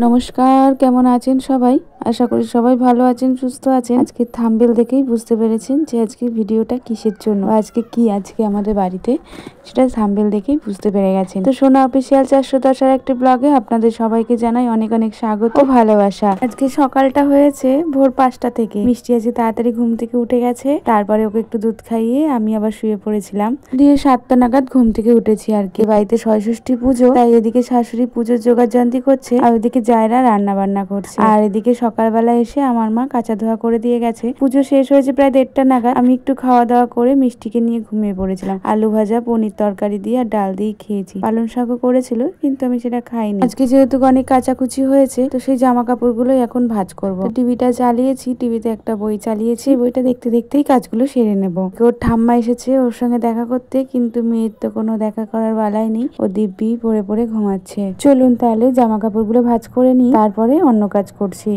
নমস্কার, কেমন আছেন সবাই? আশা করি সবাই ভালো আছেন, সুস্থ আছেন। আজকে থাম্বনেল দেখেই বুঝতে পেরেছেন যে আজকে ভিডিওটা কিসের জন্য, আজকে আমাদের বাড়িতে, সেটা থাম্বনেল দেখেই বুঝতে পেরে গেছেন। তো সোনা অফিসিয়াল 410 একটি ব্লগে আপনাদের সবাইকে জানাই অনেক অনেক স্বাগত ও ভালোবাসা। আজকে সকালটা হয়েছে ভোর 5টা থেকে। মিষ্টি আজকে তাড়াতাড়ি ঘুম থেকে উঠে গেছে, তারপরে ওকে একটু দুধ খাইয়ে আমি আবার শুয়ে পড়েছিলাম। দিয়ে 7টা নাগাদ ঘুম থেকে উঠেছি আর কি। বাড়িতে ষষ্ঠী পুজো, তাই এদিকে শাশুড়ি পুজোর জোগাড়যন্ত্র করছে আর ওইদিকে জায়রা রান্না বান্না করছে। আর এদিকে সকালবেলা এসে আমার মা কাঁচা ধোয়া করে দিয়ে গেছে। পুজো শেষ হয়েছে প্রায় 1:30 নাগাদ। আমি একটু খাওয়া দাওয়া করে মিষ্টিকে নিয়ে ঘুমিয়ে পড়েছিলাম। আলু ভাজা, পনির তরকারি দিয়ে আর ডাল দিয়ে খেয়েছি। পালং শাকও করেছিল, কিন্তু আমি সেটা খাইনি। আজকে যেহেতু অনেক কাচাকুচি হয়েছে, তো সেই জামা কাপড়গুলোই এখন ভাঁজ করবো। টিভিটা চালিয়েছি, টিভিতে একটা বই চালিয়েছি, বইটা দেখতে দেখতেই কাজগুলো সেরে নেব। ওর ঠাম্মা এসেছে ওর সঙ্গে দেখা করতে, কিন্তু মেয়ের তো কোনো দেখা করার বেলায় নেই, ও দিব্যি পড়ে পড়ে ঘুমাচ্ছে। চলুন তাহলে জামা কাপড়গুলো ভাঁজ করে নিই, তারপরে অন্য কাজ করছি।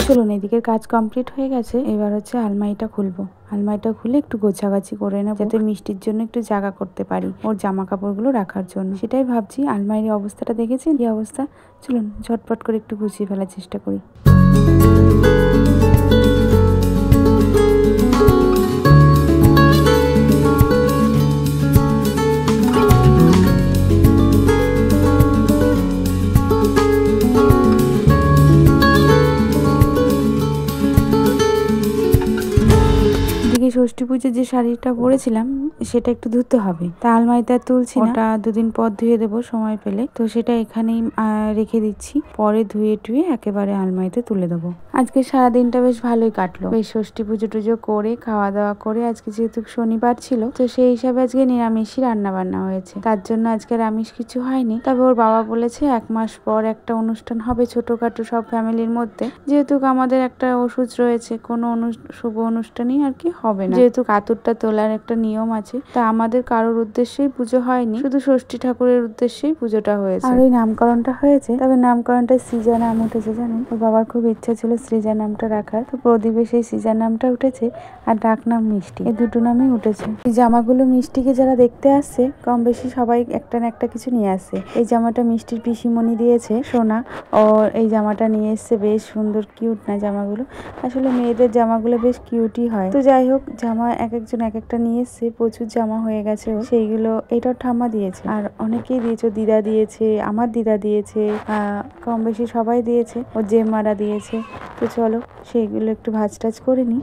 চলুন, এদিকের কাজ কমপ্লিট হয়ে গেছে। এবার হচ্ছে আলমারিটা খুলবো। আলমারিটা খুলে একটু গোছাগাছি করে নেব, যাতে মিষ্টির জন্য একটু জায়গা করতে পারি ওর জামা কাপড়গুলো রাখার জন্য। সেটাই ভাবছি। আলমারির অবস্থাটা দেখেছেন কি অবস্থা? চলুন ঝটপট করে একটু গুছিয়ে ফেলার চেষ্টা করি। ষষ্ঠী পুজোর যে শাড়িটা পরেছিলাম সেটা একটু ধুতে হবে, তা আলমারিতে তুলছি না, ওটা দুদিন পর ধুয়ে দেবো সময় পেলে। তো সেটা এখানেই রেখে দিচ্ছি, পরে ধুয়ে টুয়ে একেবারে আলমারিতে তুলে দেবো। আজকে সারাদিনটা বেশ ভালোই কাটলো। বেশ ষষ্ঠী পুজো টুজো করে খাওয়া দাওয়া করে, আজকে যেহেতু শনিবার ছিল, তো সেই হিসাবে আজকে নিরামিষই রান্না বান্না হয়েছে। তার জন্য আজকে আমিষ কিছু হয়নি। তবে ওর বাবা বলেছে 1 মাস পর একটা অনুষ্ঠান হবে ছোটখাটো সব ফ্যামিলির মধ্যে। যেহেতু আমাদের একটা ওষুধ রয়েছে, কোনো শুভ অনুষ্ঠানই আর কি হবে না, যেহেতু কাতুরটা তোলার একটা নিয়ম আছে। তা আমাদের কারোর উদ্দেশ্যেই পুজো হয়নি, শুধু ষষ্ঠী ঠাকুরের উদ্দেশ্যেই পুজোটা হয়েছে। আর ওই নামকরণটা হয়েছে, তবে নামকরণটা সৃজা নাম উঠেছে জানেন। ওর বাবার খুব ইচ্ছা ছিল সৃজা নামটা রাখার, তো প্রদীপে সেই সৃজা নামটা উঠেছে আর ডাক নাম মিষ্টি, এই দুটো নামই উঠেছে। এই জামাগুলো মিষ্টিকে যারা দেখতে আসছে, কম বেশি সবাই একটা না একটা কিছু নিয়ে আসছে। এই জামাটা মিষ্টির পিসিমণি দিয়েছে, সোনা। ও এই জামাটা নিয়ে এসছে, বেশ সুন্দর কিউট না জামাগুলো? আসলে মেয়েদের জামাগুলো বেশ কিউটই হয়। তো যাই হোক, জামা এক একজন এক একটা নিয়ে এসছে, প্রচুর জামা হয়ে গেছে। সেইগুলো এইটাও ঠাম্মা দিয়েছে, আর অনেকেই দিয়েছে। দিদা দিয়েছে, আমার দিদা দিয়েছে, কম বেশি সবাই দিয়েছে, ও জেম্মারা দিয়েছে। তো চলো সেইগুলো একটু ভাজ টাজ করে নিই।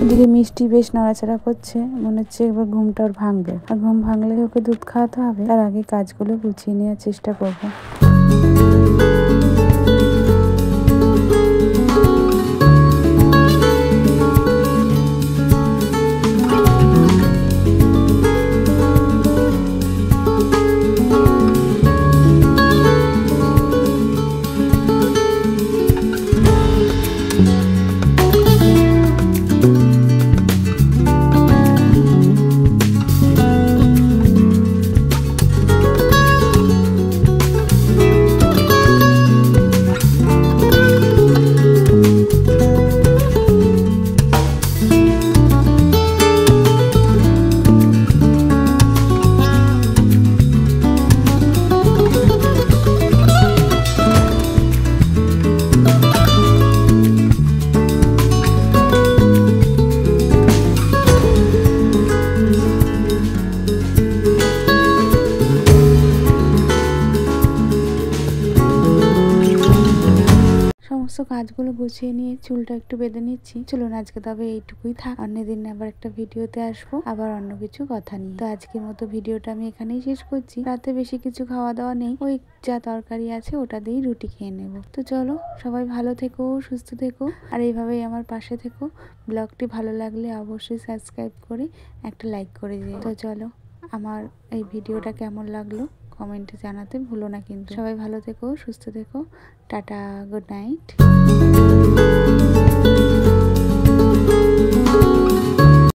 এদিকে মিষ্টি বেশ নাড়াচাড়া করছে, মনে হচ্ছে এবার ঘুমটা ওর ভাঙবে। আর ঘুম ভাঙলে ওকে দুধ খাওয়াতে হবে, তার আগে কাজগুলো গুছিয়ে নেওয়ার চেষ্টা করবো। সমস্ত কাজগুলো গুছিয়ে নিয়ে চুলটা একটু বেঁধে নিচ্ছি। চলুন আজকে তবে এইটুকুই থাক, অন্যদিন আবার একটা ভিডিওতে আসবো আবার অন্য কিছু কথা নিয়ে। তো আজকের মতো ভিডিওটা আমি এখানেই শেষ করছি। রাতে বেশি কিছু খাওয়া দাওয়া নেই, ওই যা তরকারি আছে ওটা দিয়েই রুটি খেয়ে নেব। তো চলো, সবাই ভালো থেকো, সুস্থ থেকো, আর এইভাবেই আমার পাশে থেকো। ব্লগটি ভালো লাগলে অবশ্যই সাবস্ক্রাইব করে একটা লাইক করে দিও। তো চলো, আমার এই ভিডিওটা কেমন লাগলো কমেন্টে জানাতে ভুলো না কিন্তু। সবাই ভালো থেকো, সুস্থ থেকো, টাটা, গুড নাইট।